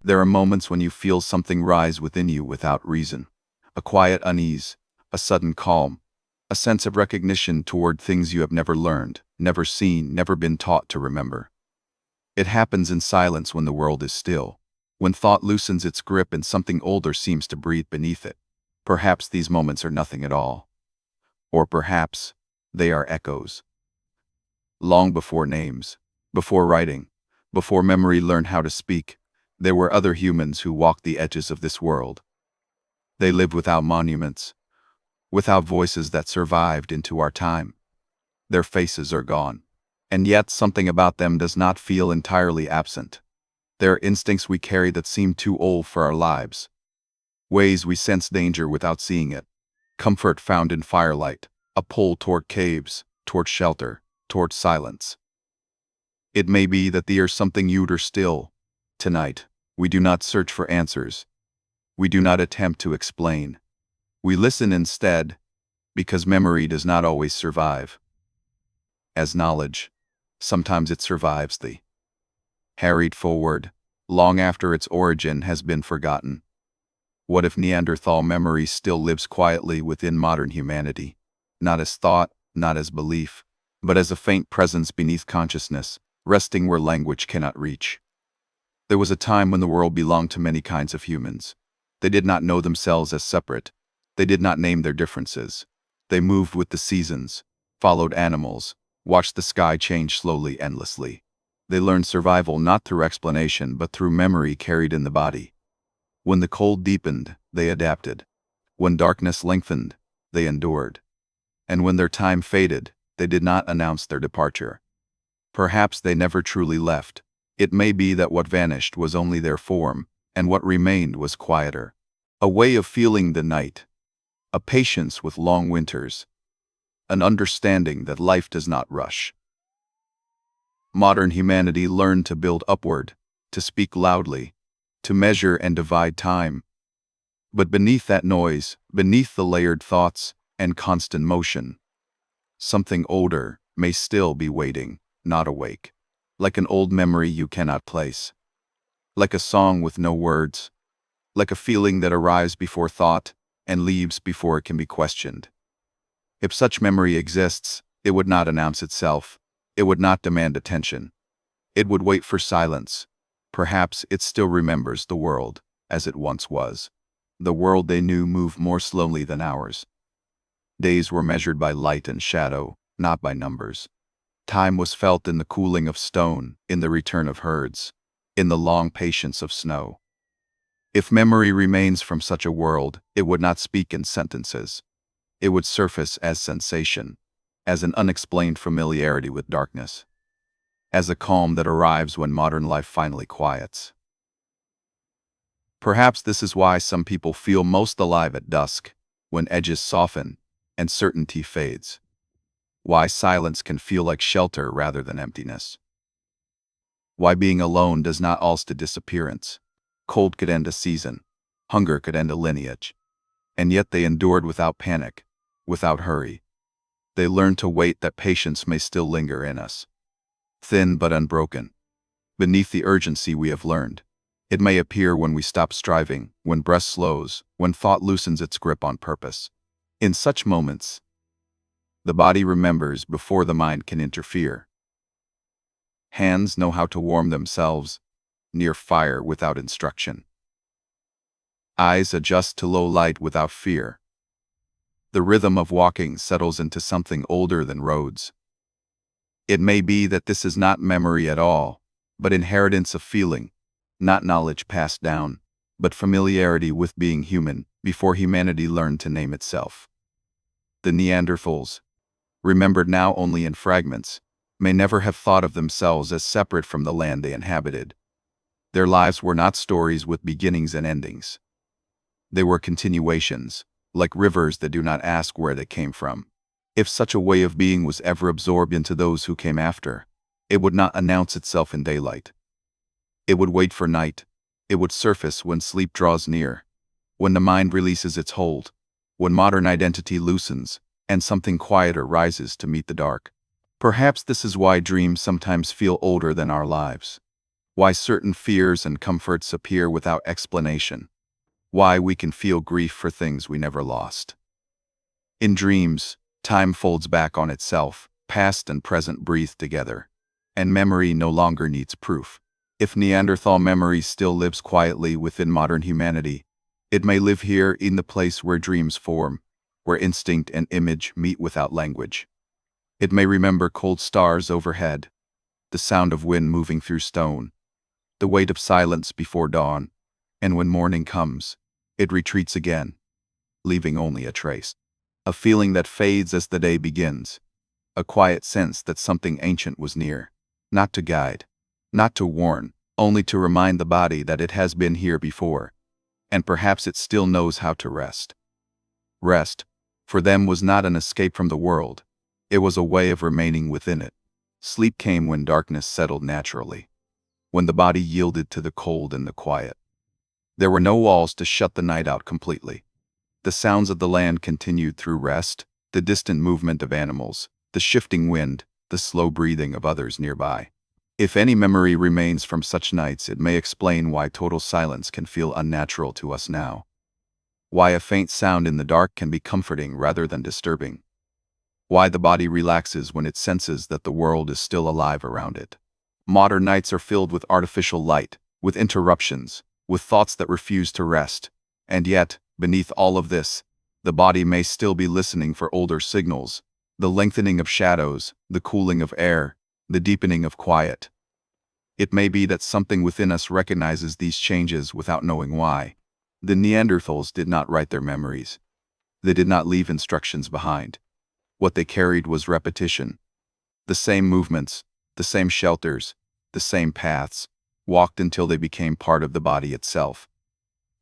There are moments when you feel something rise within you without reason. A quiet unease, a sudden calm, a sense of recognition toward things you have never learned, never seen, never been taught to remember. It happens in silence when the world is still, when thought loosens its grip and something older seems to breathe beneath it. Perhaps these moments are nothing at all. Or perhaps they are echoes. Long before names, before writing, before memory learned how to speak, there were other humans who walked the edges of this world. They lived without monuments, without voices that survived into our time. Their faces are gone, and yet something about them does not feel entirely absent. There are instincts we carry that seem too old for our lives, ways we sense danger without seeing it, comfort found in firelight, a pull toward caves, toward shelter, toward silence. It may be that there is something youter still. Tonight, we do not search for answers. We do not attempt to explain. We listen instead, because memory does not always survive. As knowledge, sometimes it survives the harried forward, long after its origin has been forgotten. What if Neanderthal memory still lives quietly within modern humanity, not as thought, not as belief, but as a faint presence beneath consciousness, resting where language cannot reach? There was a time when the world belonged to many kinds of humans. They did not know themselves as separate. They did not name their differences. They moved with the seasons, followed animals, watched the sky change slowly, endlessly. They learned survival not through explanation but through memory carried in the body. When the cold deepened, they adapted. When darkness lengthened, they endured. And when their time faded, they did not announce their departure. Perhaps they never truly left. It may be that what vanished was only their form, and what remained was quieter. A way of feeling the night, a patience with long winters, an understanding that life does not rush. Modern humanity learned to build upward, to speak loudly, to measure and divide time. But beneath that noise, beneath the layered thoughts and constant motion, something older may still be waiting, not awake, like an old memory you cannot place, like a song with no words, like a feeling that arrives before thought and leaves before it can be questioned. If such memory exists, it would not announce itself. It would not demand attention. It would wait for silence. Perhaps it still remembers the world as it once was. The world they knew moved more slowly than ours. Days were measured by light and shadow, not by numbers. Time was felt in the cooling of stone, in the return of herds, in the long patience of snow. If memory remains from such a world, it would not speak in sentences. It would surface as sensation, as an unexplained familiarity with darkness, as a calm that arrives when modern life finally quiets. Perhaps this is why some people feel most alive at dusk, when edges soften and certainty fades. Why silence can feel like shelter rather than emptiness. Why being alone does not ulster disappearance. Cold could end a season. Hunger could end a lineage. And yet they endured without panic, without hurry. They learned to wait that patience may still linger in us. Thin but unbroken. Beneath the urgency we have learned. It may appear when we stop striving, when breath slows, when thought loosens its grip on purpose. In such moments, the body remembers before the mind can interfere. Hands know how to warm themselves near fire without instruction. Eyes adjust to low light without fear. The rhythm of walking settles into something older than roads. It may be that this is not memory at all, but inheritance of feeling, not knowledge passed down, but familiarity with being human before humanity learned to name itself. The Neanderthals, remembered now only in fragments, may never have thought of themselves as separate from the land they inhabited. Their lives were not stories with beginnings and endings. They were continuations, like rivers that do not ask where they came from. If such a way of being was ever absorbed into those who came after, it would not announce itself in daylight. It would wait for night. It would surface when sleep draws near, when the mind releases its hold, when modern identity loosens, and something quieter rises to meet the dark. Perhaps this is why dreams sometimes feel older than our lives. Why certain fears and comforts appear without explanation. Why we can feel grief for things we never lost. In dreams, time folds back on itself, past and present breathe together, and memory no longer needs proof. If Neanderthal memory still lives quietly within modern humanity, it may live here in the place where dreams form, where instinct and image meet without language. It may remember cold stars overhead, the sound of wind moving through stone, the weight of silence before dawn, and when morning comes, it retreats again, leaving only a trace. A feeling that fades as the day begins, a quiet sense that something ancient was near, not to guide, not to warn, only to remind the body that it has been here before, and perhaps it still knows how to rest. Rest, for them, was not an escape from the world, it was a way of remaining within it. Sleep came when darkness settled naturally, when the body yielded to the cold and the quiet. There were no walls to shut the night out completely. The sounds of the land continued through rest, the distant movement of animals, the shifting wind, the slow breathing of others nearby. If any memory remains from such nights, it may explain why total silence can feel unnatural to us now. Why a faint sound in the dark can be comforting rather than disturbing. Why the body relaxes when it senses that the world is still alive around it. Modern nights are filled with artificial light, with interruptions, with thoughts that refuse to rest, and yet, beneath all of this, the body may still be listening for older signals, the lengthening of shadows, the cooling of air, the deepening of quiet. It may be that something within us recognizes these changes without knowing why. The Neanderthals did not write their memories. They did not leave instructions behind. What they carried was repetition. The same movements, the same shelters, the same paths, walked until they became part of the body itself.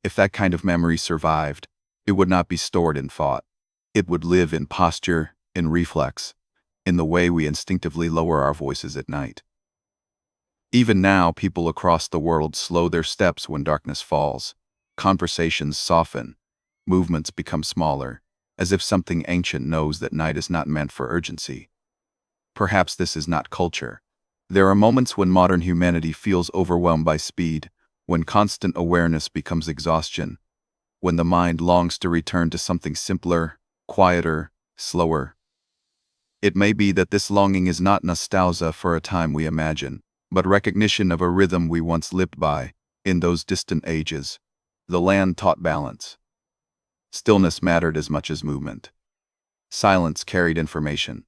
If that kind of memory survived, it would not be stored in thought. It would live in posture, in reflex, in the way we instinctively lower our voices at night. Even now, people across the world slow their steps when darkness falls. Conversations soften, movements become smaller, as if something ancient knows that night is not meant for urgency. Perhaps this is not culture. There are moments when modern humanity feels overwhelmed by speed, when constant awareness becomes exhaustion, when the mind longs to return to something simpler, quieter, slower. It may be that this longing is not nostalgia for a time we imagine, but recognition of a rhythm we once lived by, in those distant ages. The land taught balance. Stillness mattered as much as movement. Silence carried information.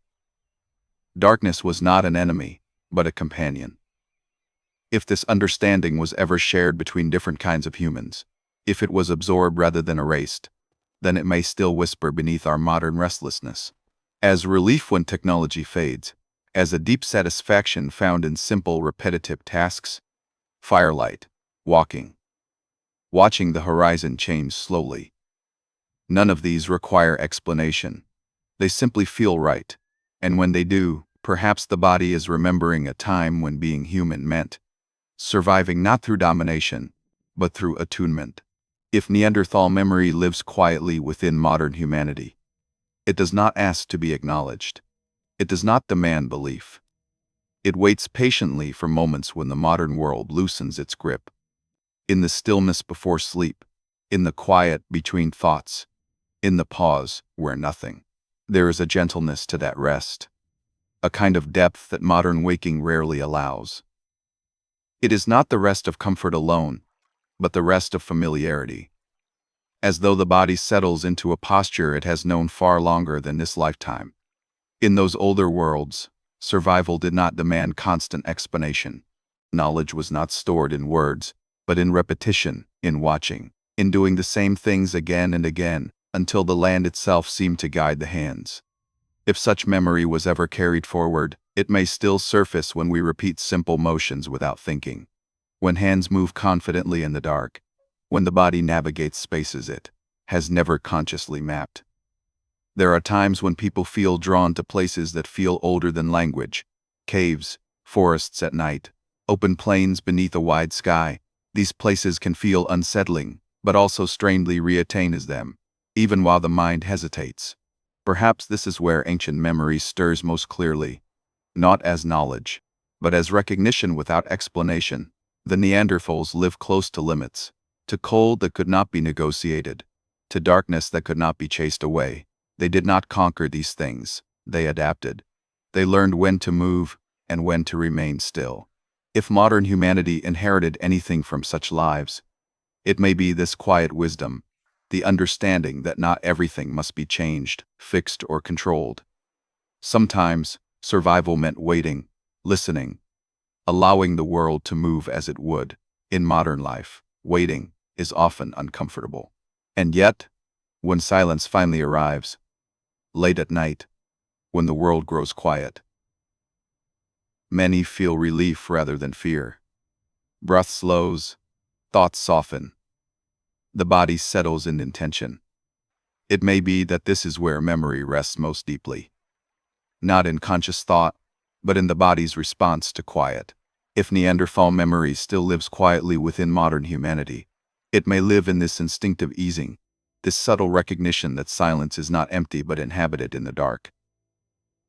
Darkness was not an enemy, but a companion. If this understanding was ever shared between different kinds of humans, if it was absorbed rather than erased, then it may still whisper beneath our modern restlessness. As relief when technology fades, as a deep satisfaction found in simple, repetitive tasks, firelight, walking, watching the horizon change slowly. None of these require explanation. They simply feel right, and when they do, perhaps the body is remembering a time when being human meant surviving not through domination, but through attunement. If Neanderthal memory lives quietly within modern humanity, it does not ask to be acknowledged. It does not demand belief. It waits patiently for moments when the modern world loosens its grip. In the stillness before sleep, in the quiet between thoughts, in the pause where nothing. There is a gentleness to that rest, a kind of depth that modern waking rarely allows. It is not the rest of comfort alone, but the rest of familiarity, as though the body settles into a posture it has known far longer than this lifetime. In those older worlds, survival did not demand constant explanation. Knowledge was not stored in words, but in repetition, in watching, in doing the same things again and again, until the land itself seemed to guide the hands. If such memory was ever carried forward, it may still surface when we repeat simple motions without thinking, when hands move confidently in the dark, when the body navigates spaces it has never consciously mapped. There are times when people feel drawn to places that feel older than language, caves, forests at night, open plains beneath a wide sky. These places can feel unsettling, but also strangely reattain as them, even while the mind hesitates. Perhaps this is where ancient memory stirs most clearly, not as knowledge, but as recognition without explanation. The Neanderthals lived close to limits, to cold that could not be negotiated, to darkness that could not be chased away. They did not conquer these things, they adapted. They learned when to move and when to remain still. If modern humanity inherited anything from such lives, it may be this quiet wisdom, the understanding that not everything must be changed, fixed, or controlled. Sometimes, survival meant waiting, listening, allowing the world to move as it would. In modern life, waiting is often uncomfortable. And yet, when silence finally arrives, late at night, when the world grows quiet, many feel relief rather than fear. Breath slows, thoughts soften, the body settles in intention. It may be that this is where memory rests most deeply. Not in conscious thought, but in the body's response to quiet. If Neanderthal memory still lives quietly within modern humanity, it may live in this instinctive easing, this subtle recognition that silence is not empty but inhabited in the dark.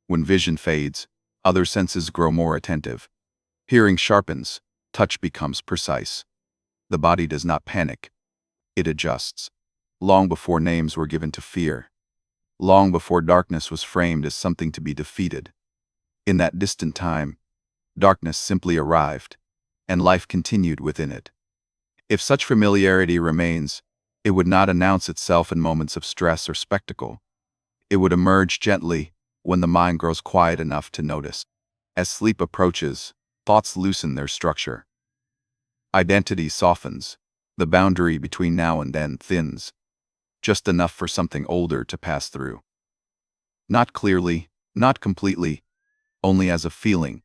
When vision fades, other senses grow more attentive. Hearing sharpens, touch becomes precise. The body does not panic, it adjusts. Long before names were given to fear, long before darkness was framed as something to be defeated. In that distant time, darkness simply arrived, and life continued within it. If such familiarity remains, it would not announce itself in moments of stress or spectacle. It would emerge gently when the mind grows quiet enough to notice. As sleep approaches, thoughts loosen their structure. Identity softens. The boundary between now and then thins, just enough for something older to pass through. Not clearly, not completely, only as a feeling,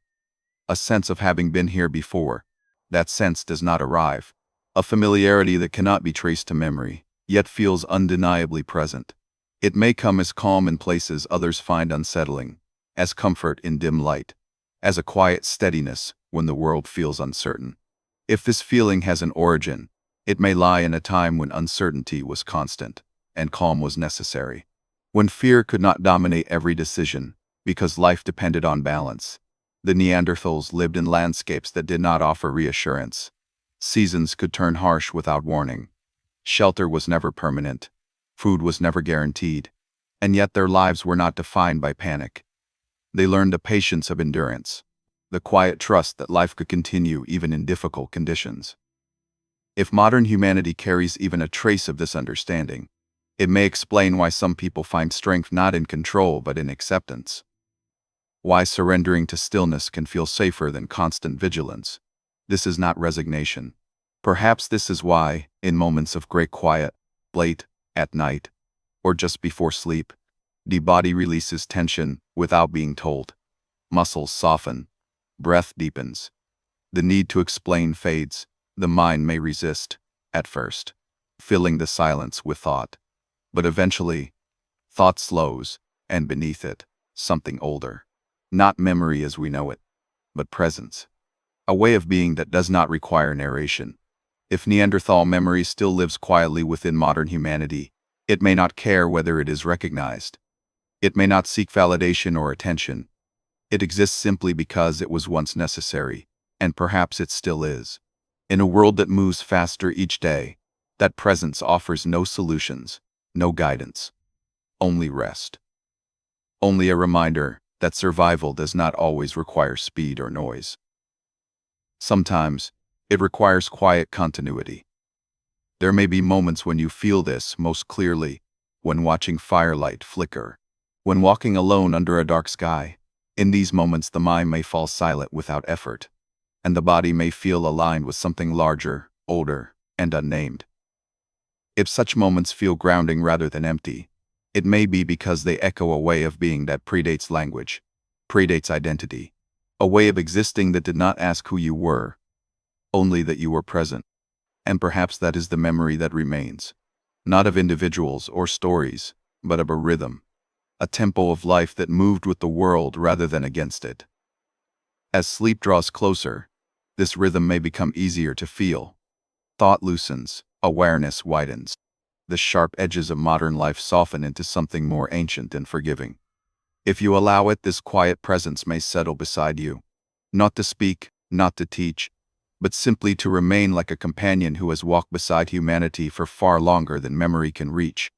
a sense of having been here before. That sense does not arrive. A familiarity that cannot be traced to memory, yet feels undeniably present. It may come as calm in places others find unsettling, as comfort in dim light, as a quiet steadiness when the world feels uncertain. If this feeling has an origin, it may lie in a time when uncertainty was constant, and calm was necessary. When fear could not dominate every decision, because life depended on balance. The Neanderthals lived in landscapes that did not offer reassurance. Seasons could turn harsh without warning. Shelter was never permanent. Food was never guaranteed. And yet their lives were not defined by panic. They learned the patience of endurance, the quiet trust that life could continue even in difficult conditions. If modern humanity carries even a trace of this understanding, it may explain why some people find strength not in control but in acceptance. Why surrendering to stillness can feel safer than constant vigilance. This is not resignation. Perhaps this is why, in moments of great quiet, late at night, or just before sleep, the body releases tension without being told. Muscles soften, breath deepens. The need to explain fades. The mind may resist, at first, filling the silence with thought. But eventually, thought slows, and beneath it, something older. Not memory as we know it, but presence. A way of being that does not require narration. If Neanderthal memory still lives quietly within modern humanity, it may not care whether it is recognized. It may not seek validation or attention. It exists simply because it was once necessary, and perhaps it still is. In a world that moves faster each day, that presence offers no solutions, no guidance, only rest. Only a reminder that survival does not always require speed or noise. Sometimes, it requires quiet continuity. There may be moments when you feel this most clearly, when watching firelight flicker, when walking alone under a dark sky. In these moments the mind may fall silent without effort, and the body may feel aligned with something larger, older, and unnamed. If such moments feel grounding rather than empty, it may be because they echo a way of being that predates language, predates identity, a way of existing that did not ask who you were, only that you were present. And perhaps that is the memory that remains, not of individuals or stories, but of a rhythm, a tempo of life that moved with the world rather than against it. As sleep draws closer, this rhythm may become easier to feel. Thought loosens, awareness widens. The sharp edges of modern life soften into something more ancient and forgiving. If you allow it, this quiet presence may settle beside you. Not to speak, not to teach, but simply to remain like a companion who has walked beside humanity for far longer than memory can reach,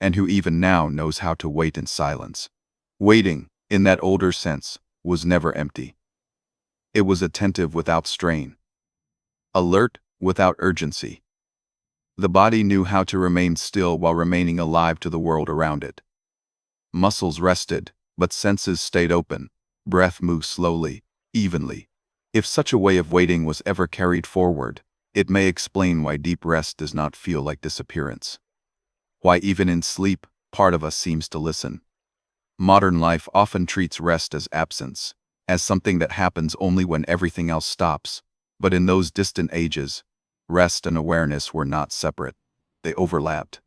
and who even now knows how to wait in silence. Waiting, in that older sense, was never empty. It was attentive without strain, alert without urgency. The body knew how to remain still while remaining alive to the world around it. Muscles rested, but senses stayed open. Breath moved slowly, evenly. If such a way of waiting was ever carried forward, it may explain why deep rest does not feel like disappearance. Why even in sleep, part of us seems to listen. Modern life often treats rest as absence, as something that happens only when everything else stops. But in those distant ages, rest and awareness were not separate. They overlapped.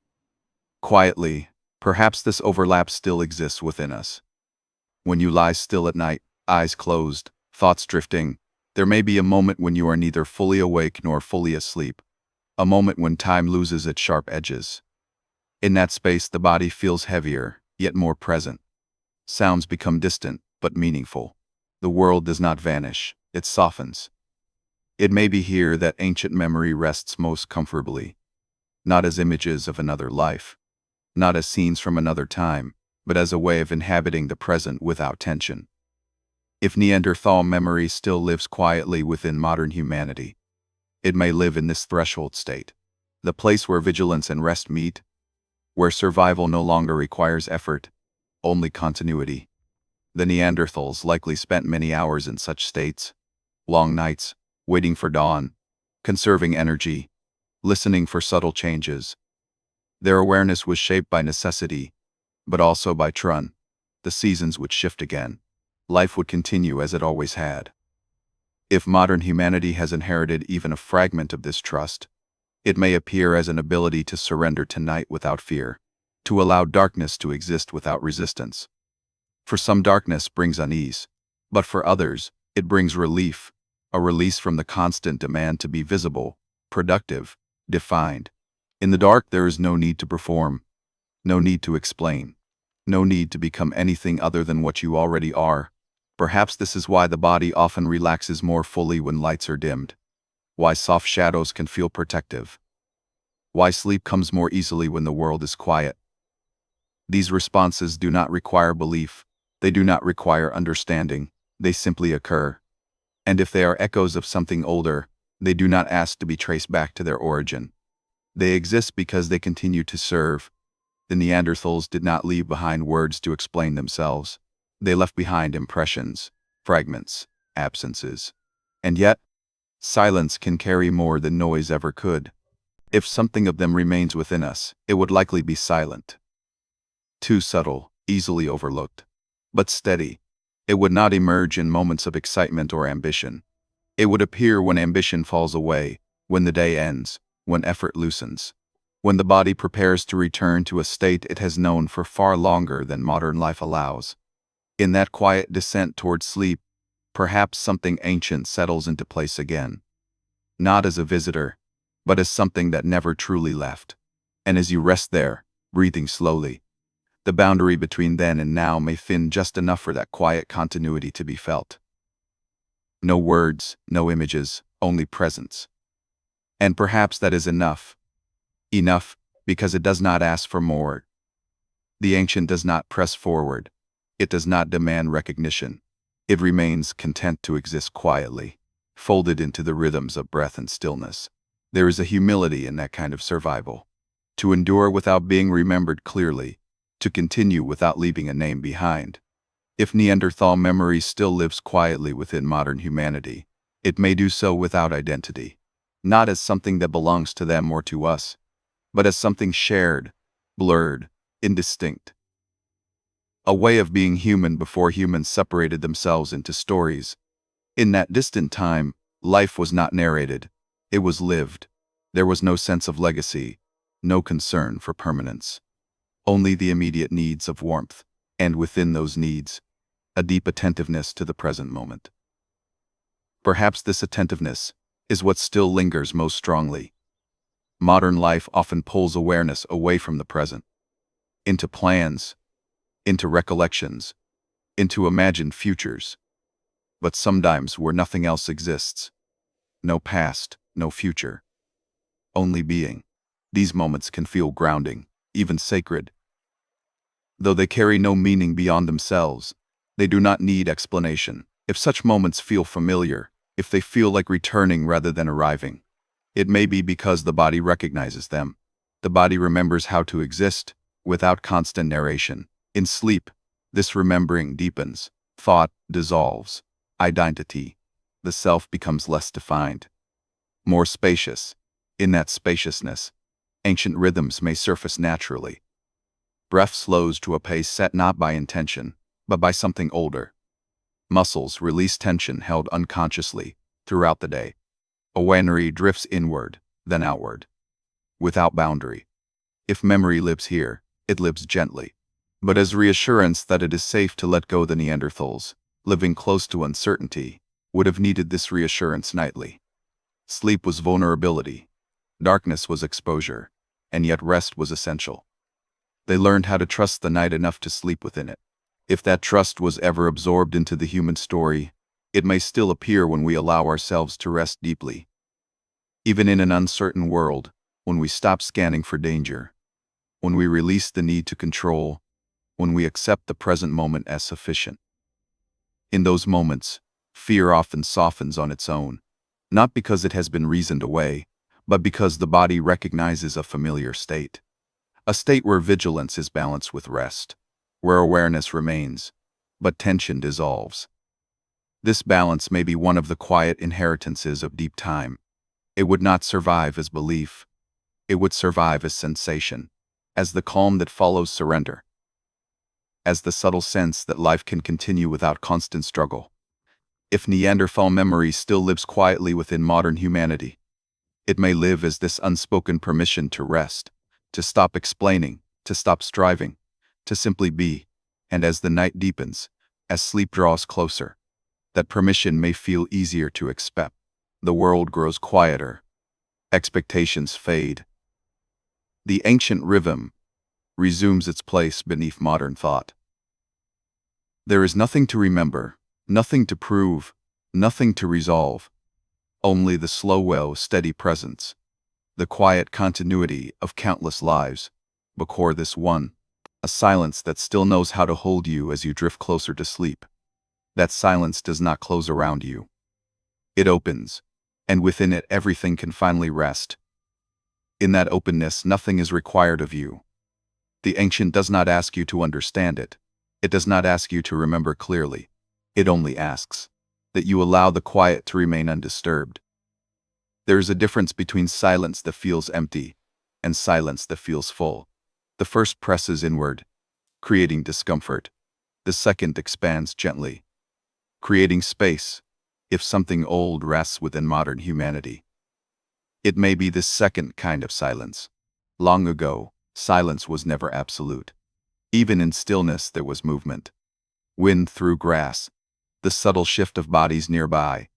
Quietly, perhaps this overlap still exists within us. When you lie still at night, eyes closed, thoughts drifting, there may be a moment when you are neither fully awake nor fully asleep, a moment when time loses its sharp edges. In that space, the body feels heavier, yet more present. Sounds become distant, but meaningful. The world does not vanish, it softens. It may be here that ancient memory rests most comfortably, not as images of another life, not as scenes from another time, but as a way of inhabiting the present without tension. If Neanderthal memory still lives quietly within modern humanity, it may live in this threshold state, the place where vigilance and rest meet, where survival no longer requires effort, only continuity. The Neanderthals likely spent many hours in such states, long nights, waiting for dawn, conserving energy, listening for subtle changes. Their awareness was shaped by necessity, but also by trust. The seasons would shift again. Life would continue as it always had. If modern humanity has inherited even a fragment of this trust, it may appear as an ability to surrender to night without fear, to allow darkness to exist without resistance. For some, darkness brings unease, but for others, it brings relief, a release from the constant demand to be visible, productive, defined. In the dark, there is no need to perform, no need to explain, no need to become anything other than what you already are. Perhaps this is why the body often relaxes more fully when lights are dimmed, why soft shadows can feel protective, why sleep comes more easily when the world is quiet. These responses do not require belief, they do not require understanding, they simply occur. And if they are echoes of something older, they do not ask to be traced back to their origin. They exist because they continue to serve. The Neanderthals did not leave behind words to explain themselves. They left behind impressions, fragments, absences. And yet, silence can carry more than noise ever could. If something of them remains within us, it would likely be silent. Too subtle, easily overlooked. But steady. It would not emerge in moments of excitement or ambition. It would appear when ambition falls away, when the day ends, when effort loosens, when the body prepares to return to a state it has known for far longer than modern life allows. In that quiet descent toward sleep, perhaps something ancient settles into place again. Not as a visitor, but as something that never truly left. And as you rest there, breathing slowly, the boundary between then and now may thin just enough for that quiet continuity to be felt. No words, no images, only presence. And perhaps that is enough. Enough, because it does not ask for more. The ancient does not press forward. It does not demand recognition. It remains content to exist quietly, folded into the rhythms of breath and stillness. There is a humility in that kind of survival. To endure without being remembered clearly, to continue without leaving a name behind. If Neanderthal memory still lives quietly within modern humanity, it may do so without identity, not as something that belongs to them or to us, but as something shared, blurred, indistinct. A way of being human before humans separated themselves into stories. In that distant time, life was not narrated, it was lived. There was no sense of legacy, no concern for permanence. Only the immediate needs of warmth, and within those needs, a deep attentiveness to the present moment. Perhaps this attentiveness is what still lingers most strongly. Modern life often pulls awareness away from the present, into plans, into recollections, into imagined futures, but sometimes where nothing else exists. no past, no future, only being. These moments can feel grounding, even sacred. Though they carry no meaning beyond themselves, they do not need explanation. If such moments feel familiar, if they feel like returning rather than arriving, it may be because the body recognizes them. The body remembers how to exist without constant narration. In sleep, this remembering deepens, thought dissolves, identity, the self becomes less defined, more spacious. In that spaciousness, ancient rhythms may surface naturally. Breath slows to a pace set not by intention, but by something older. Muscles release tension held unconsciously throughout the day. Awareness drifts inward, then outward, without boundary. If memory lives here, it lives gently, but as reassurance that it is safe to let go. The Neanderthals, living close to uncertainty, would have needed this reassurance nightly. Sleep was vulnerability, darkness was exposure, and yet rest was essential. They learned how to trust the night enough to sleep within it. If that trust was ever absorbed into the human story, it may still appear when we allow ourselves to rest deeply. Even in an uncertain world, when we stop scanning for danger, when we release the need to control, when we accept the present moment as sufficient. In those moments, fear often softens on its own, not because it has been reasoned away, but because the body recognizes a familiar state. A state where vigilance is balanced with rest, where awareness remains, but tension dissolves. This balance may be one of the quiet inheritances of deep time. It would not survive as belief. It would survive as sensation, as the calm that follows surrender, as the subtle sense that life can continue without constant struggle. If Neanderthal memory still lives quietly within modern humanity, it may live as this unspoken permission to rest, to stop explaining, to stop striving, to simply be. And as the night deepens, as sleep draws closer, that permission may feel easier to accept. The world grows quieter. Expectations fade. The ancient rhythm resumes its place beneath modern thought. There is nothing to remember, nothing to prove, nothing to resolve, only the slow, steady presence, the quiet continuity of countless lives. Before this one, a silence that still knows how to hold you as you drift closer to sleep. That silence does not close around you. It opens, and within it everything can finally rest. In that openness, nothing is required of you. The ancient does not ask you to understand it. It does not ask you to remember clearly. It only asks that you allow the quiet to remain undisturbed. There is a difference between silence that feels empty and silence that feels full. The first presses inward, creating discomfort. The second expands gently, creating space. If something old rests within modern humanity, it may be this second kind of silence. Long ago, silence was never absolute. Even in stillness there was movement. Wind through grass, the subtle shift of bodies nearby,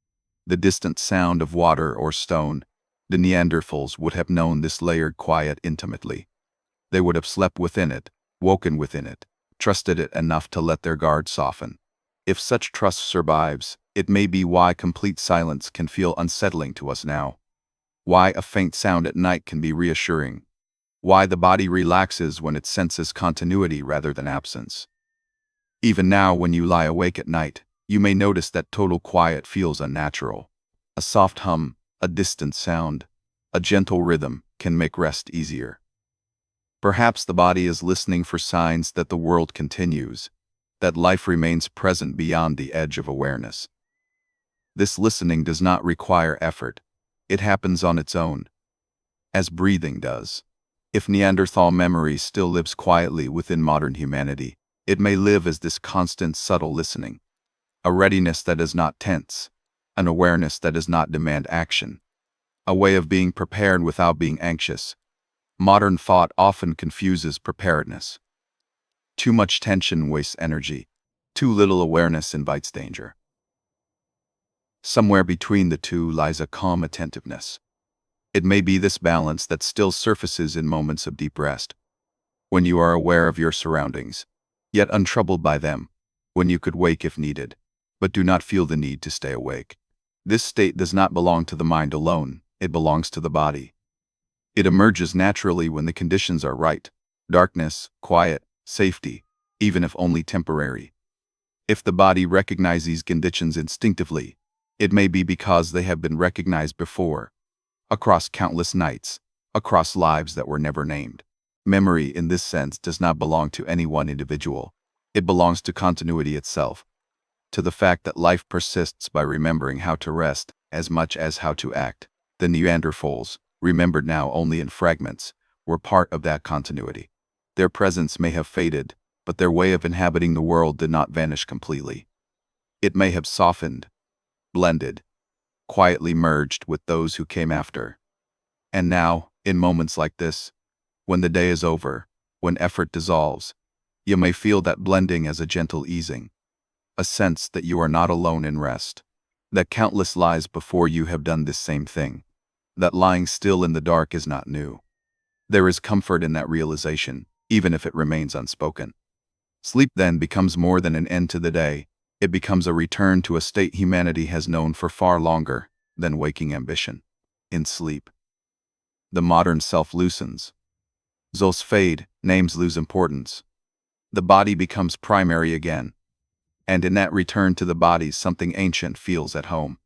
the distant sound of water or stone. The Neanderthals would have known this layered quiet intimately. They would have slept within it, woken within it, trusted it enough to let their guard soften. If such trust survives, it may be why complete silence can feel unsettling to us now. Why a faint sound at night can be reassuring. Why the body relaxes when it senses continuity rather than absence. Even now, when you lie awake at night, you may notice that total quiet feels unnatural. A soft hum, a distant sound, a gentle rhythm can make rest easier. Perhaps the body is listening for signs that the world continues, that life remains present beyond the edge of awareness. This listening does not require effort. It happens on its own, as breathing does. If Neanderthal memory still lives quietly within modern humanity, it may live as this constant, subtle listening. A readiness that is not tense, an awareness that does not demand action, a way of being prepared without being anxious. Modern thought often confuses preparedness. Too much tension wastes energy. Too little awareness invites danger. Somewhere between the two lies a calm attentiveness. It may be this balance that still surfaces in moments of deep rest, when you are aware of your surroundings, yet untroubled by them, when you could wake if needed, but do not feel the need to stay awake. This state does not belong to the mind alone, it belongs to the body. It emerges naturally when the conditions are right: darkness, quiet, safety, even if only temporary. If the body recognizes these conditions instinctively, it may be because they have been recognized before, across countless nights, across lives that were never named. Memory, in this sense, does not belong to any one individual. It belongs to continuity itself, to the fact that life persists by remembering how to rest as much as how to act. The Neanderthals, remembered now only in fragments, were part of that continuity. Their presence may have faded, but their way of inhabiting the world did not vanish completely. It may have softened, blended, quietly merged with those who came after. And now, in moments like this, when the day is over, when effort dissolves, you may feel that blending as a gentle easing, a sense that you are not alone in rest, that countless lives before you have done this same thing, that lying still in the dark is not new. There is comfort in that realization, even if it remains unspoken. Sleep then becomes more than an end to the day. It becomes a return to a state humanity has known for far longer than waking ambition. In sleep, the modern self loosens. Thoughts fade, names lose importance. The body becomes primary again, and in that return to the body something ancient feels at home.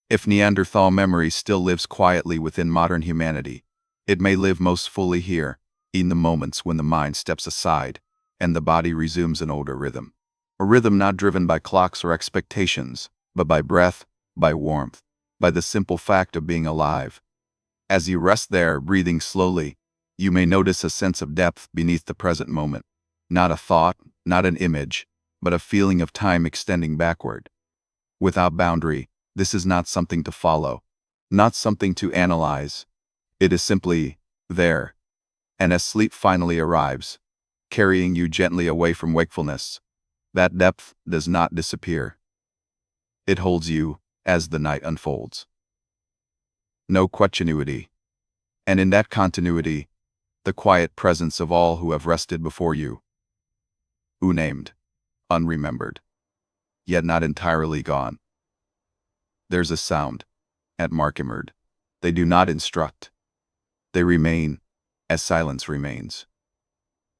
If Neanderthal memory still lives quietly within modern humanity, it may live most fully here, in the moments when the mind steps aside and the body resumes an older rhythm. A rhythm not driven by clocks or expectations, but by breath, by warmth, by the simple fact of being alive. As you rest there, breathing slowly, you may notice a sense of depth beneath the present moment. Not a thought, not an image, but a feeling of time extending backward. Without boundary, this is not something to follow, not something to analyze. It is simply there. And as sleep finally arrives, carrying you gently away from wakefulness, that depth does not disappear. It holds you as the night unfolds. No continuity. And in that continuity, the quiet presence of all who have rested before you. Unnamed, unremembered, yet not entirely gone. There's a sound, at Markimerd. They do not instruct. They remain, as silence remains,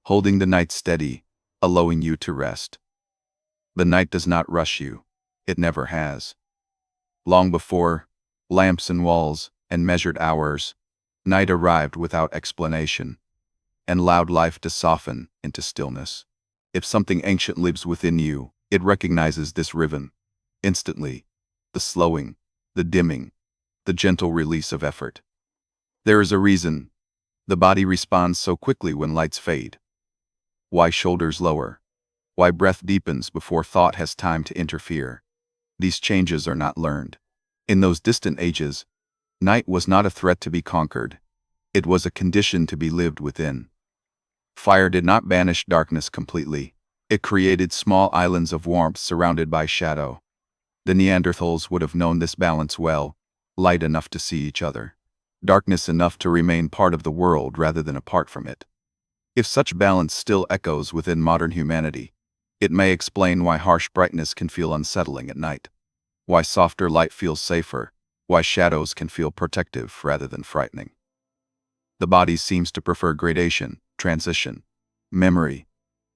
holding the night steady, allowing you to rest. The night does not rush you. It never has. Long before, lamps and walls, and measured hours, night arrived without explanation, and allowed life to soften into stillness. If something ancient lives within you, it recognizes this rhythm. Instantly, the slowing, the dimming, the gentle release of effort. There is a reason the body responds so quickly when lights fade. Why shoulders lower? Why breath deepens before thought has time to interfere? These changes are not learned. In those distant ages, night was not a threat to be conquered. It was a condition to be lived within. Fire did not banish darkness completely. It created small islands of warmth surrounded by shadow. The Neanderthals would have known this balance well: light enough to see each other, darkness enough to remain part of the world rather than apart from it. If such balance still echoes within modern humanity, it may explain why harsh brightness can feel unsettling at night, why softer light feels safer, why shadows can feel protective rather than frightening. The body seems to prefer gradation, transition. Memory,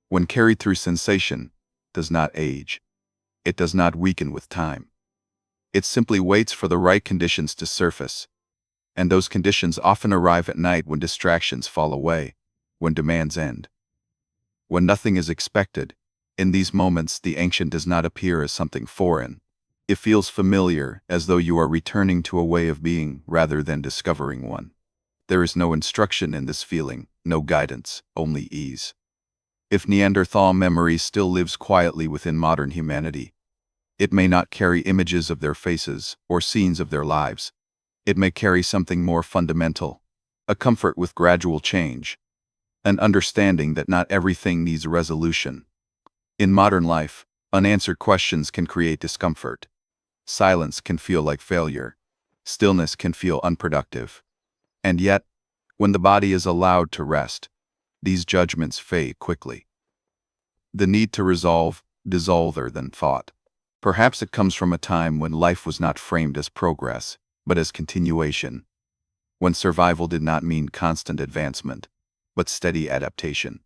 when carried through sensation, does not age. It does not weaken with time. It simply waits for the right conditions to surface, and those conditions often arrive at night when distractions fall away, when demands end, when nothing is expected. In these moments, the ancient does not appear as something foreign. It feels familiar, as though you are returning to a way of being rather than discovering one. There is no instruction in this feeling, no guidance, only ease. If Neanderthal memory still lives quietly within modern humanity, it may not carry images of their faces or scenes of their lives. It may carry something more fundamental, a comfort with gradual change, an understanding that not everything needs resolution. In modern life, unanswered questions can create discomfort. Silence can feel like failure. Stillness can feel unproductive. And yet, when the body is allowed to rest, these judgments fade quickly. The need to resolve dissolves than thought. Perhaps it comes from a time when life was not framed as progress, but as continuation, when survival did not mean constant advancement, but steady adaptation.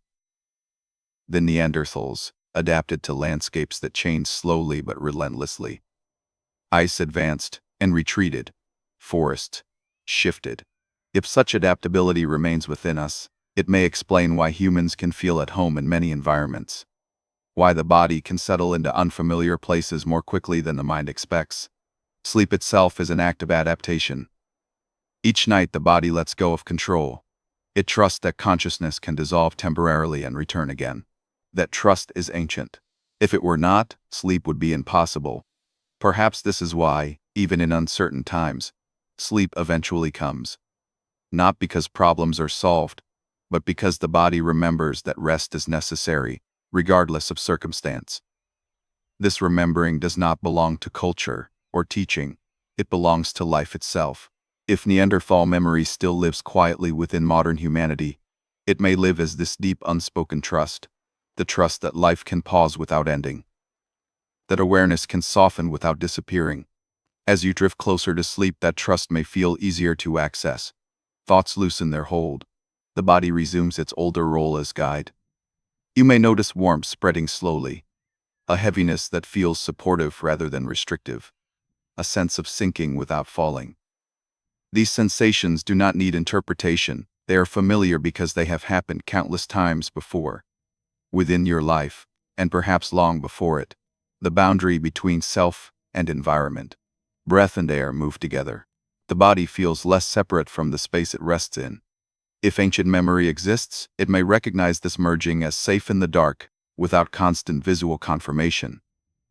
The Neanderthals adapted to landscapes that changed slowly but relentlessly. Ice advanced and retreated. Forests shifted. If such adaptability remains within us, it may explain why humans can feel at home in many environments, why the body can settle into unfamiliar places more quickly than the mind expects. Sleep itself is an act of adaptation. Each night the body lets go of control. It trusts that consciousness can dissolve temporarily and return again. That trust is ancient. If it were not, sleep would be impossible. Perhaps this is why, even in uncertain times, sleep eventually comes. Not because problems are solved, but because the body remembers that rest is necessary, regardless of circumstance. This remembering does not belong to culture or teaching. It belongs to life itself. If Neanderthal memory still lives quietly within modern humanity, it may live as this deep unspoken trust, the trust that life can pause without ending, that awareness can soften without disappearing. As you drift closer to sleep, that trust may feel easier to access. Thoughts loosen their hold. The body resumes its older role as guide. You may notice warmth spreading slowly, a heaviness that feels supportive rather than restrictive, a sense of sinking without falling. These sensations do not need interpretation. They are familiar because they have happened countless times before. Within your life, and perhaps long before it, the boundary between self and environment, breath and air move together. The body feels less separate from the space it rests in. If ancient memory exists, it may recognize this merging as safe in the dark, without constant visual confirmation.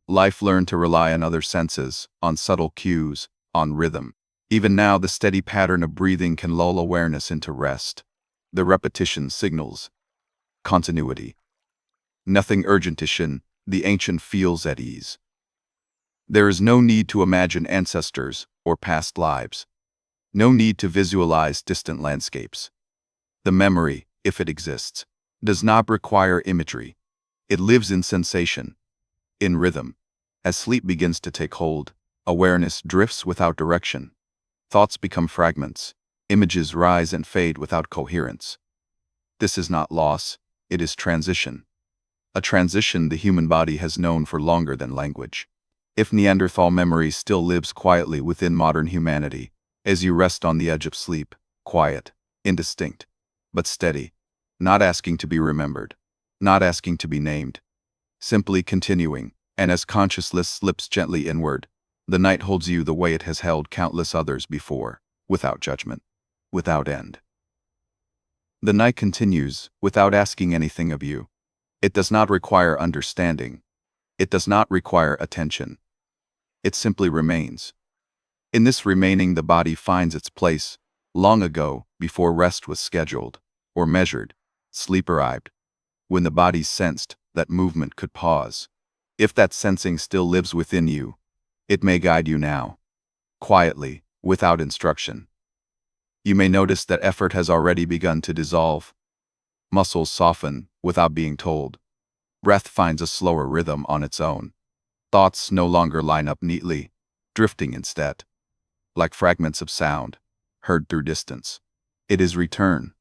Life learned to rely on other senses, on subtle cues, on rhythm. Even now, the steady pattern of breathing can lull awareness into rest. The repetition signals continuity. Nothing urgentition, the ancient feels at ease. There is no need to imagine ancestors or past lives. No need to visualize distant landscapes. The memory, if it exists, does not require imagery. It lives in sensation, in rhythm. As sleep begins to take hold, awareness drifts without direction. Thoughts become fragments. Images rise and fade without coherence. This is not loss, it is transition. A transition the human body has known for longer than language. If Neanderthal memory still lives quietly within modern humanity, as you rest on the edge of sleep, quiet, indistinct, but steady, not asking to be remembered, not asking to be named, simply continuing, and as consciousness slips gently inward, the night holds you the way it has held countless others before, without judgment, without end. The night continues, without asking anything of you. It does not require understanding. It does not require attention. It simply remains. In this remaining, the body finds its place, long ago, before rest was scheduled, or measured. Sleep arrived, when the body sensed that movement could pause. If that sensing still lives within you, it may guide you now, quietly, without instruction. You may notice that effort has already begun to dissolve. Muscles soften without being told. Breath finds a slower rhythm on its own. Thoughts no longer line up neatly, drifting instead, like fragments of sound, heard through distance. It is return.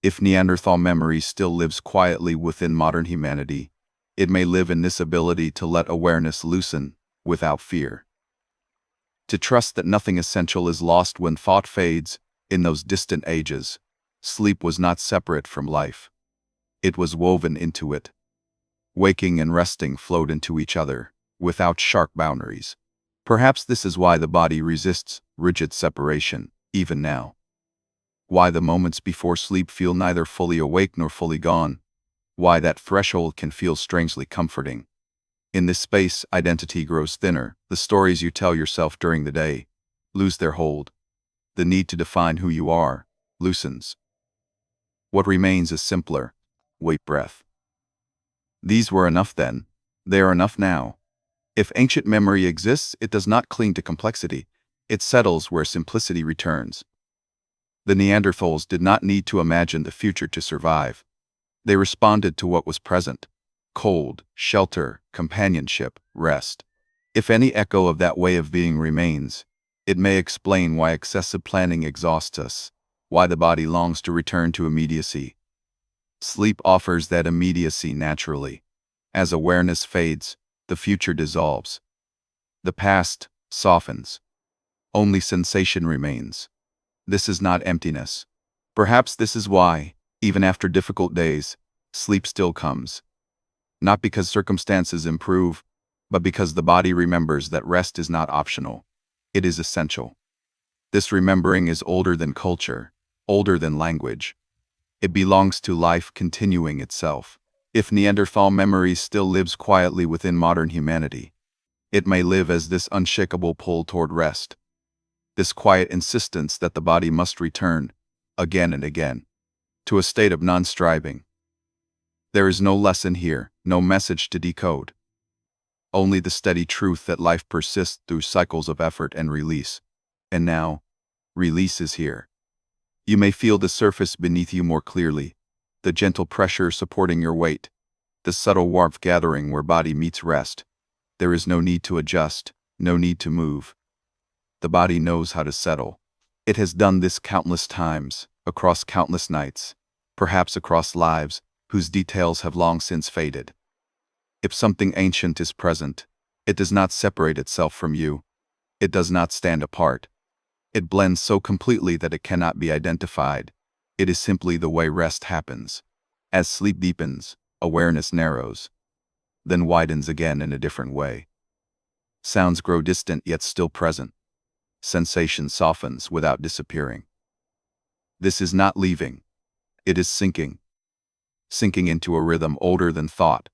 If Neanderthal memory still lives quietly within modern humanity, it may live in this ability to let awareness loosen without fear. To trust that nothing essential is lost when thought fades. In those distant ages, sleep was not separate from life. It was woven into it. Waking and resting flowed into each other, without sharp boundaries. Perhaps this is why the body resists rigid separation, even now. Why the moments before sleep feel neither fully awake nor fully gone. Why that threshold can feel strangely comforting. In this space, identity grows thinner. The stories you tell yourself during the day lose their hold. The need to define who you are loosens. What remains is simpler. Wait, breath. These were enough then. They are enough now. If ancient memory exists, it does not cling to complexity. It settles where simplicity returns. The Neanderthals did not need to imagine the future to survive. They responded to what was present: cold, shelter, companionship, rest. If any echo of that way of being remains, it may explain why excessive planning exhausts us, why the body longs to return to immediacy. Sleep offers that immediacy naturally. As awareness fades, the future dissolves. The past softens. Only sensation remains. This is not emptiness. Perhaps this is why, even after difficult days, sleep still comes. Not because circumstances improve, but because the body remembers that rest is not optional. It is essential. This remembering is older than culture, older than language. It belongs to life continuing itself. If Neanderthal memory still lives quietly within modern humanity, it may live as this unshakable pull toward rest, this quiet insistence that the body must return, again and again, to a state of non-striving. There is no lesson here, no message to decode. Only the steady truth that life persists through cycles of effort and release. And now, release is here. You may feel the surface beneath you more clearly, the gentle pressure supporting your weight, the subtle warmth gathering where body meets rest. There is no need to adjust, no need to move. The body knows how to settle. It has done this countless times, across countless nights, perhaps across lives whose details have long since faded. If something ancient is present, it does not separate itself from you. It does not stand apart. It blends so completely that it cannot be identified. It is simply the way rest happens. As sleep deepens, awareness narrows, then widens again in a different way. Sounds grow distant yet still present. Sensation softens without disappearing. This is not leaving. It is sinking. Sinking into a rhythm older than thought,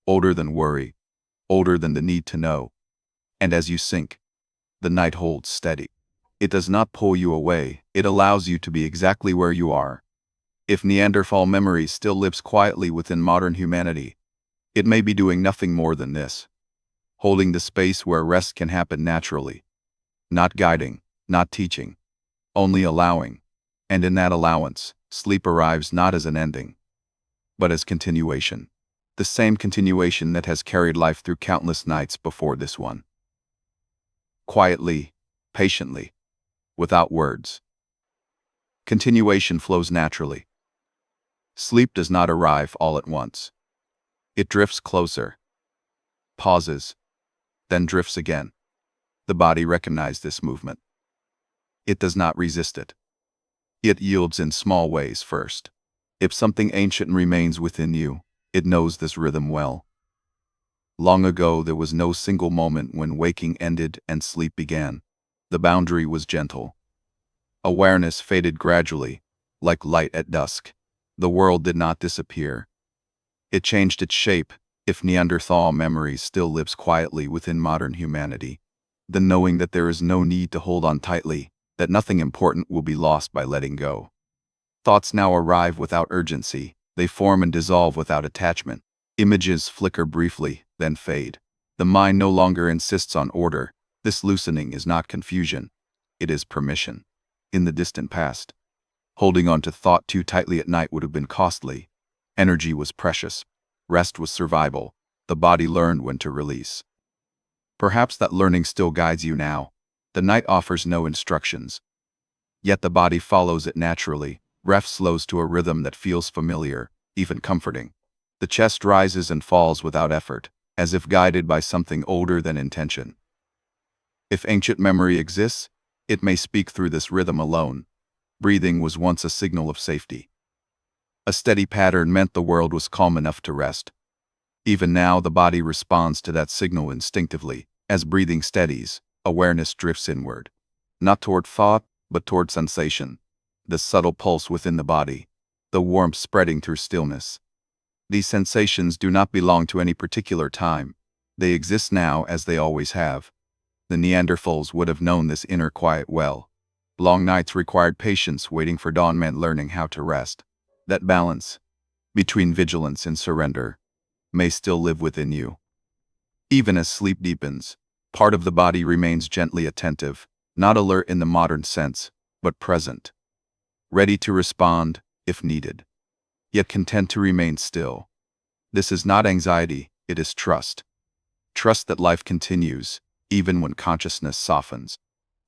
older than worry, older than the need to know. And as you sink, the night holds steady. It does not pull you away, it allows you to be exactly where you are. If Neanderthal memory still lives quietly within modern humanity, it may be doing nothing more than this. Holding the space where rest can happen naturally. Not guiding, not teaching, only allowing. And in that allowance, sleep arrives not as an ending, but as continuation. The same continuation that has carried life through countless nights before this one. Quietly, patiently, without words. Continuation flows naturally. Sleep does not arrive all at once. It drifts closer, pauses, then drifts again. The body recognizes this movement. It does not resist it. It yields in small ways first. If something ancient remains within you, it knows this rhythm well. Long ago there was no single moment when waking ended and sleep began. The boundary was gentle. Awareness faded gradually, like light at dusk. The world did not disappear. It changed its shape. If Neanderthal memory still lives quietly within modern humanity, then knowing that there is no need to hold on tightly, that nothing important will be lost by letting go. Thoughts now arrive without urgency. They form and dissolve without attachment. Images flicker briefly, then fade. The mind no longer insists on order. This loosening is not confusion. It is permission. In the distant past, holding on to thought too tightly at night would have been costly. Energy was precious. Rest was survival. The body learned when to release. Perhaps that learning still guides you now. The night offers no instructions. Yet the body follows it naturally. Rest slows to a rhythm that feels familiar, even comforting. The chest rises and falls without effort, as if guided by something older than intention. If ancient memory exists, it may speak through this rhythm alone. Breathing was once a signal of safety. A steady pattern meant the world was calm enough to rest. Even now the body responds to that signal instinctively. As breathing steadies, awareness drifts inward. Not toward thought, but toward sensation. The subtle pulse within the body, the warmth spreading through stillness. These sensations do not belong to any particular time. They exist now as they always have. The Neanderthals would have known this inner quiet well. Long nights required patience. Waiting for dawn meant learning how to rest. That balance, between vigilance and surrender, may still live within you. Even as sleep deepens, part of the body remains gently attentive, not alert in the modern sense, but present. Ready to respond, if needed, yet content to remain still. This is not anxiety, it is trust. Trust that life continues, even when consciousness softens.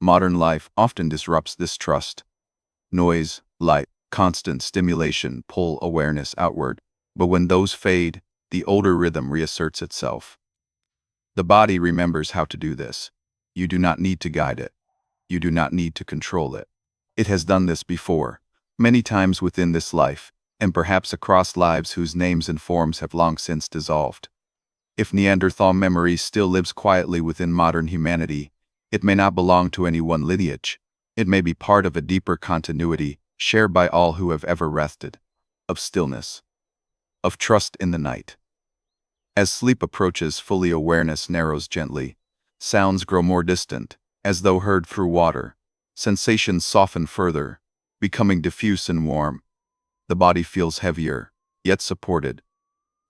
Modern life often disrupts this trust. Noise, light, constant stimulation pull awareness outward, but when those fade, the older rhythm reasserts itself. The body remembers how to do this. You do not need to guide it. You do not need to control it. It has done this before, many times within this life, and perhaps across lives whose names and forms have long since dissolved. If Neanderthal memory still lives quietly within modern humanity, it may not belong to any one lineage. It may be part of a deeper continuity shared by all who have ever rested, of stillness, of trust in the night. As sleep approaches, fully awareness narrows gently. Sounds grow more distant, as though heard through water. Sensations soften further, becoming diffuse and warm. The body feels heavier, yet supported.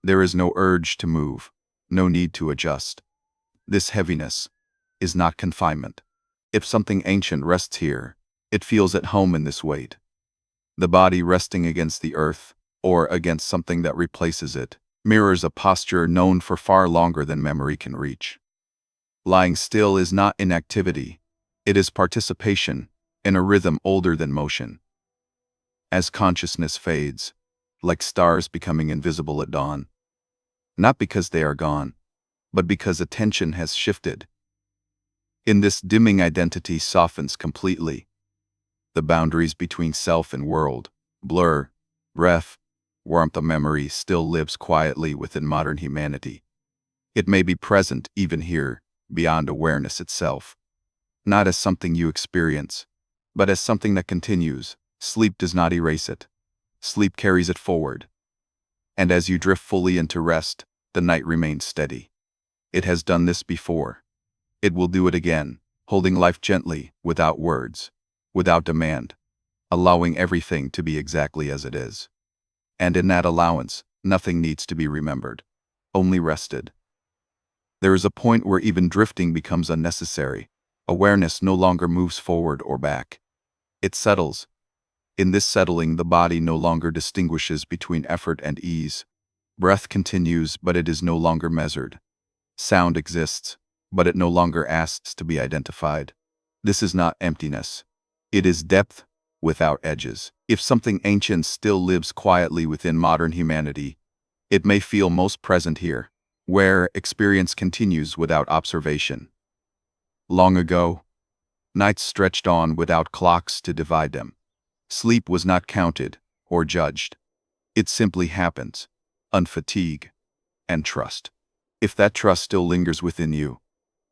There is no urge to move, no need to adjust. This heaviness is not confinement. If something ancient rests here, it feels at home in this weight. The body resting against the earth, or against something that replaces it, mirrors a posture known for far longer than memory can reach. Lying still is not inactivity. It is participation in a rhythm older than motion. As consciousness fades, like stars becoming invisible at dawn, not because they are gone, but because attention has shifted. In this dimming, identity softens completely. The boundaries between self and world blur. Breath, warmth of memory still lives quietly within modern humanity. It may be present even here, beyond awareness itself. Not as something you experience, but as something that continues. Sleep does not erase it. Sleep carries it forward. And as you drift fully into rest, the night remains steady. It has done this before. It will do it again, holding life gently, without words, without demand, allowing everything to be exactly as it is. And in that allowance, nothing needs to be remembered, only rested. There is a point where even drifting becomes unnecessary. Awareness no longer moves forward or back. It settles. In this settling, the body no longer distinguishes between effort and ease. Breath continues, but it is no longer measured. Sound exists, but it no longer asks to be identified. This is not emptiness. It is depth without edges. If something ancient still lives quietly within modern humanity, it may feel most present here, where experience continues without observation. Long ago, nights stretched on without clocks to divide them. Sleep was not counted or judged. It simply happens, unfatigue, and trust. If that trust still lingers within you,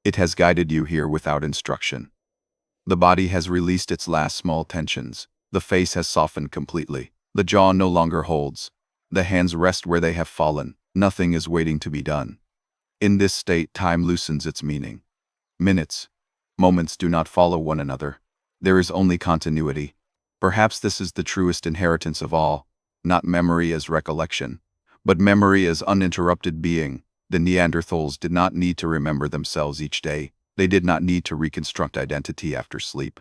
it has guided you here without instruction. The body has released its last small tensions. The face has softened completely. The jaw no longer holds. The hands rest where they have fallen. Nothing is waiting to be done. In this state, time loosens its meaning. Minutes, moments do not follow one another. There is only continuity. Perhaps this is the truest inheritance of all, not memory as recollection, but memory as uninterrupted being. The Neanderthals did not need to remember themselves each day. They did not need to reconstruct identity after sleep.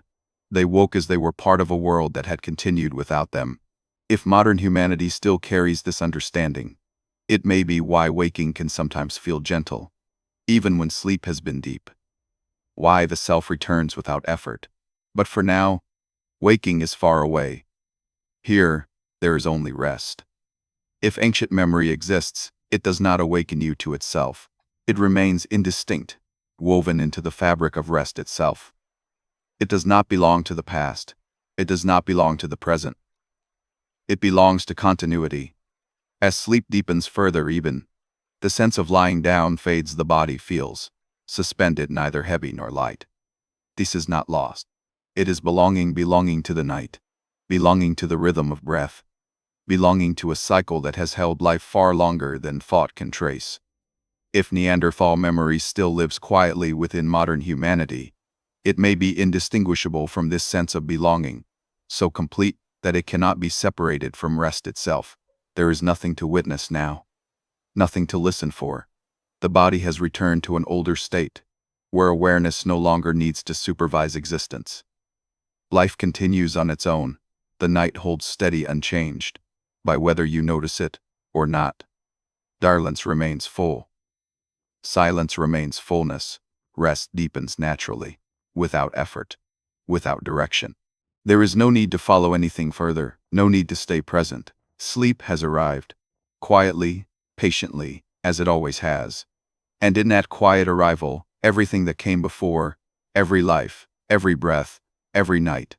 They woke as they were part of a world that had continued without them. If modern humanity still carries this understanding, it may be why waking can sometimes feel gentle, even when sleep has been deep. Why the self returns without effort. But for now, waking is far away. Here, there is only rest. If ancient memory exists, it does not awaken you to itself. It remains indistinct, woven into the fabric of rest itself. It does not belong to the past. It does not belong to the present. It belongs to continuity. As sleep deepens further even, the sense of lying down fades. The body feels suspended, neither heavy nor light. This is not lost. It is belonging to the night, belonging to the rhythm of breath, belonging to a cycle that has held life far longer than thought can trace. If Neanderthal memory still lives quietly within modern humanity, it may be indistinguishable from this sense of belonging, so complete that it cannot be separated from rest itself. There is nothing to witness now, nothing to listen for. The body has returned to an older state, where awareness no longer needs to supervise existence. Life continues on its own. The night holds steady, unchanged, by whether you notice it or not. Silence remains full. Silence remains fullness. Rest deepens naturally, without effort, without direction. There is no need to follow anything further, no need to stay present. Sleep has arrived, quietly, patiently, as it always has. And in that quiet arrival, everything that came before, every life, every breath, every night,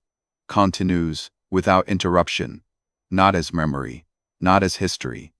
continues, without interruption, not as memory, not as history,